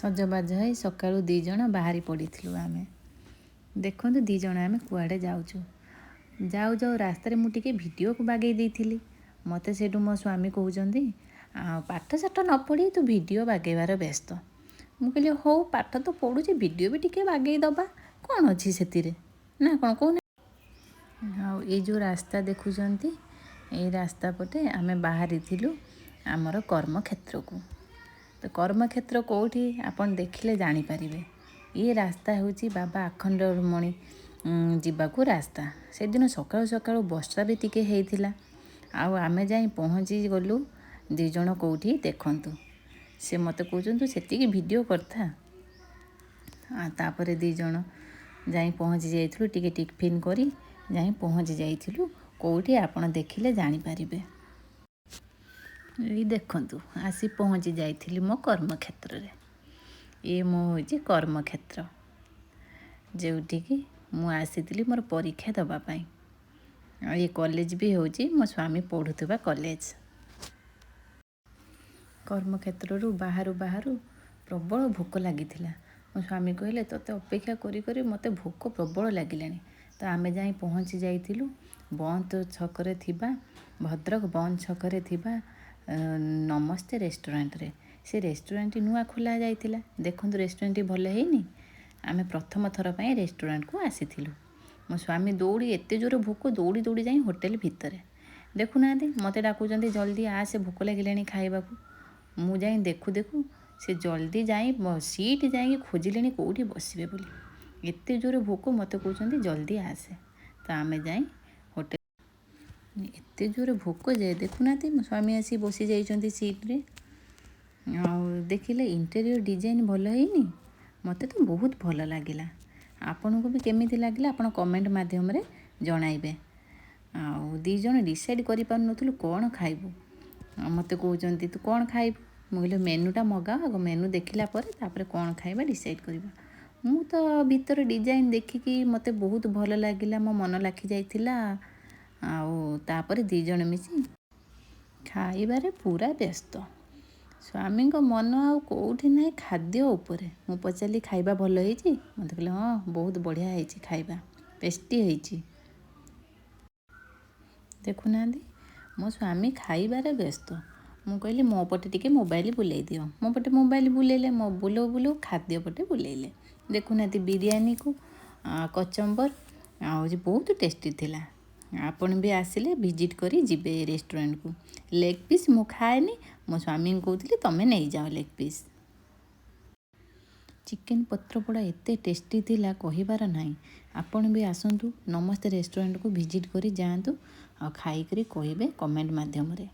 ସଜବାଜ ହୋଇ ସକାଳୁ 2 ଜଣ ବାହାରି ପଡ଼ିଥିଲୁ ଆମେ। ଦେଖନ୍ତୁ 2 ଜଣ ଆମେ କୁଆଡ଼େ ଯାଉଛୁ। ଯାଉ ଯାଉ ରାସ୍ତାରେ ମୁଁ ଟିକେ ଭିଡ଼ିଓକୁ ବାଗେଇ ଦେଇଥିଲି। ମୋତେ ସେଇଠୁ ମୋ ସ୍ୱାମୀ କହୁଛନ୍ତି ଆଉ ପାଠ ସାଠ ନ ପଢ଼ି ତୁ ଭିଡ଼ିଓ ବାଗେଇବାର ବ୍ୟସ୍ତ। ମୁଁ କହିଲି ହଉ ପାଠ ତ ପଢ଼ୁଛି ଭିଡ଼ିଓ ବି ଟିକେ ବାଗେଇ ଦେବା, କ'ଣ ଅଛି ସେଥିରେ ନା କ'ଣ କହୁନା। ଆଉ ଏଇ ଯେଉଁ ରାସ୍ତା ଦେଖୁଛନ୍ତି ଏଇ ରାସ୍ତା ପଟେ ଆମେ ବାହାରିଥିଲୁ ଆମର କର୍ମକ୍ଷେତ୍ରକୁ। ତ କର୍ମକ୍ଷେତ୍ର କେଉଁଠି ଆପଣ ଦେଖିଲେ ଜାଣିପାରିବେ। ଇଏ ରାସ୍ତା ହେଉଛି ବାବା ଆଖଣ୍ଡଳମଣି ଯିବାକୁ ରାସ୍ତା। ସେଦିନ ସକାଳୁ ସକାଳୁ ବର୍ଷା ବି ଟିକେ ହେଇଥିଲା। ଆଉ ଆମେ ଯାଇ ପହଞ୍ଚି ଗଲୁ 2 ଜଣ କେଉଁଠି ଦେଖନ୍ତୁ। ସେ ମୋତେ କହୁଛନ୍ତି ସେତିକି ଭିଡ଼ିଓ କରିଥା। ତାପରେ 2 ଜଣ ଯାଇ ପହଞ୍ଚି ଯାଇଥିଲୁ, ଟିକେ ଟିଫିନ୍ କରି ଯାଇ ପହଞ୍ଚି ଯାଇଥିଲୁ କେଉଁଠି ଆପଣ ଦେଖିଲେ ଜାଣିପାରିବେ। ଏଇ ଦେଖନ୍ତୁ ଆସି ପହଞ୍ଚି ଯାଇଥିଲି ମୋ କର୍ମକ୍ଷେତ୍ରରେ। ଇଏ ମୋ ହେଉଛି କର୍ମକ୍ଷେତ୍ର, ଯେଉଁଠିକି ମୁଁ ଆସିଥିଲି ମୋର ପରୀକ୍ଷା ଦେବା ପାଇଁ। ଆଉ ଏ କଲେଜ ବି ହେଉଛି ମୋ ସ୍ୱାମୀ ପଢ଼ୁଥିବା କଲେଜ। କର୍ମକ୍ଷେତ୍ରରୁ ବାହାରୁ ବାହାରୁ ପ୍ରବଳ ଭୋକ ଲାଗିଥିଲା। ମୋ ସ୍ୱାମୀ କହିଲେ ତୋତେ ଅପେକ୍ଷା କରି କରି ମୋତେ ଭୋକ ପ୍ରବଳ ଲାଗିଲାଣି। ତ ଆମେ ଯାଇ ପହଞ୍ଚି ଯାଇଥିଲୁ ବନ୍ଦ ଛକରେ ଥିବା ଭଦ୍ରକ ବନ୍ଦ ଛକରେ ଥିବା ନମସ୍ତେ ରେଷ୍ଟୁରାଣ୍ଟରେ। ସେ ରେଷ୍ଟୁରାଣ୍ଟଟି ନୂଆ ଖୋଲା ଯାଇଥିଲା। ଦେଖନ୍ତୁ ରେଷ୍ଟୁରାଣ୍ଟଟି ଭଲ ହେଇନି। ଆମେ ପ୍ରଥମ ଥର ପାଇଁ ରେଷ୍ଟୁରାଣ୍ଟକୁ ଆସିଥିଲୁ। ମୋ ସ୍ୱାମୀ ଦୌଡ଼ି ଏତେ ଜୋର ଭୋକ ଦୌଡ଼ି ଦୌଡ଼ି ଯାଇ ହୋଟେଲ ଭିତରେ। ଦେଖୁନାହାନ୍ତି ମୋତେ ଡାକୁଛନ୍ତି ଜଲ୍ଦି ଆସେ ଭୋକ ଲାଗିଲାଣି ଖାଇବାକୁ। ମୁଁ ଯାଇ ଦେଖୁ ଦେଖୁ ସେ ଜଲ୍ଦି ଯାଇ ସିଟ୍ ଯାଇକି ଖୋଜିଲେଣି କେଉଁଠି ବସିବେ ବୋଲି। ଏତେ ଜୋର ଭୋକ ମୋତେ କହୁଛନ୍ତି ଜଲ୍ଦି ଆସେ। ତ ଆମେ ଯାଇ ହୋଟେଲ ଏତେ ଜୋର ଭୋକ ଯେ ଦେଖୁନାହାନ୍ତି ମୋ ସ୍ୱାମୀ ଆସି ବସି ଯାଇଛନ୍ତି ସିଟ୍ରେ। ଆଉ ଦେଖିଲେ ଇଣ୍ଟେରିୟର ଡିଜାଇନ୍ ଭଲ ହେଇନି। ମୋତେ ତ ବହୁତ ଭଲ ଲାଗିଲା। ଆପଣଙ୍କୁ ବି କେମିତି ଲାଗିଲା ଆପଣ କମେଣ୍ଟ ମାଧ୍ୟମରେ ଜଣାଇବେ। ଆଉ 2 ଜଣ ଡିସାଇଡ଼୍ କରିପାରୁନଥିଲୁ କ'ଣ ଖାଇବୁ। ମୋତେ କହୁଛନ୍ତି ତୁ କ'ଣ ଖାଇବୁ। ମୁଁ କହିଲି ମେନୁଟା ମଗାଅ, ଆଗ ମେନୁ ଦେଖିଲା ପରେ ତାପରେ କ'ଣ ଖାଇବା ଡିସାଇଡ଼୍ କରିବା। ମୁଁ ତ ଭିତର ଡିଜାଇନ୍ ଦେଖିକି ମୋତେ ବହୁତ ଭଲ ଲାଗିଲା, ମୋ ମନ ଲାଖି ଯାଇଥିଲା। ଆଉ ତାପରେ 2 ଜଣ ମିଶି ଖାଇବାରେ ପୁରା ବ୍ୟସ୍ତ। ସ୍ୱାମୀଙ୍କ ମନ ଆଉ କେଉଁଠି ନାହିଁ ଖାଦ୍ୟ ଉପରେ। ମୁଁ ପଚାରିଲି ଖାଇବା ଭଲ ହେଇଛି। ମୋତେ କହିଲେ ହଁ ବହୁତ ବଢ଼ିଆ ହେଇଛି ଖାଇବା, ଟେଷ୍ଟି ହେଇଛି। ଦେଖୁନାହାନ୍ତି ମୋ ସ୍ୱାମୀ ଖାଇବାରେ ବ୍ୟସ୍ତ। ମୁଁ କହିଲି ମୋ ପଟେ ଟିକେ ମୋବାଇଲ ବୁଲେଇ ଦିଅ। ମୋ ପଟେ ମୋବାଇଲ ବୁଲେଇଲେ, ମୋ ବୁଲଉ ବୁଲଉ ଖାଦ୍ୟ ପଟେ ବୁଲେଇଲେ। ଦେଖୁନାହାନ୍ତି ବିରିୟାନୀକୁ କଚମ୍ବର ଆଉ ବହୁତ ଟେଷ୍ଟି ଥିଲା। ଆପଣ ବି ଆସିଲେ ଭିଜିଟ୍ କରି ଯିବେ ଏ ରେଷ୍ଟୁରାଣ୍ଟକୁ। ଲେଗ୍ ପିସ୍ ମୁଁ ଖାଏନି, ମୋ ସ୍ୱାମୀଙ୍କୁ କହୁଥିଲି ତମେ ନେଇଯାଅ ଲେଗ୍ ପିସ୍। ଚିକେନ୍ ପତ୍ରପୋଡ଼ା ଏତେ ଟେଷ୍ଟି ଥିଲା କହିବାର ନାହିଁ। ଆପଣ ବି ଆସନ୍ତୁ ନମସ୍ତେ ରେଷ୍ଟୁରାଣ୍ଟକୁ ଭିଜିଟ୍ କରି ଯାଆନ୍ତୁ। ଆଉ ଖାଇକରି କହିବେ କମେଣ୍ଟ ମାଧ୍ୟମରେ।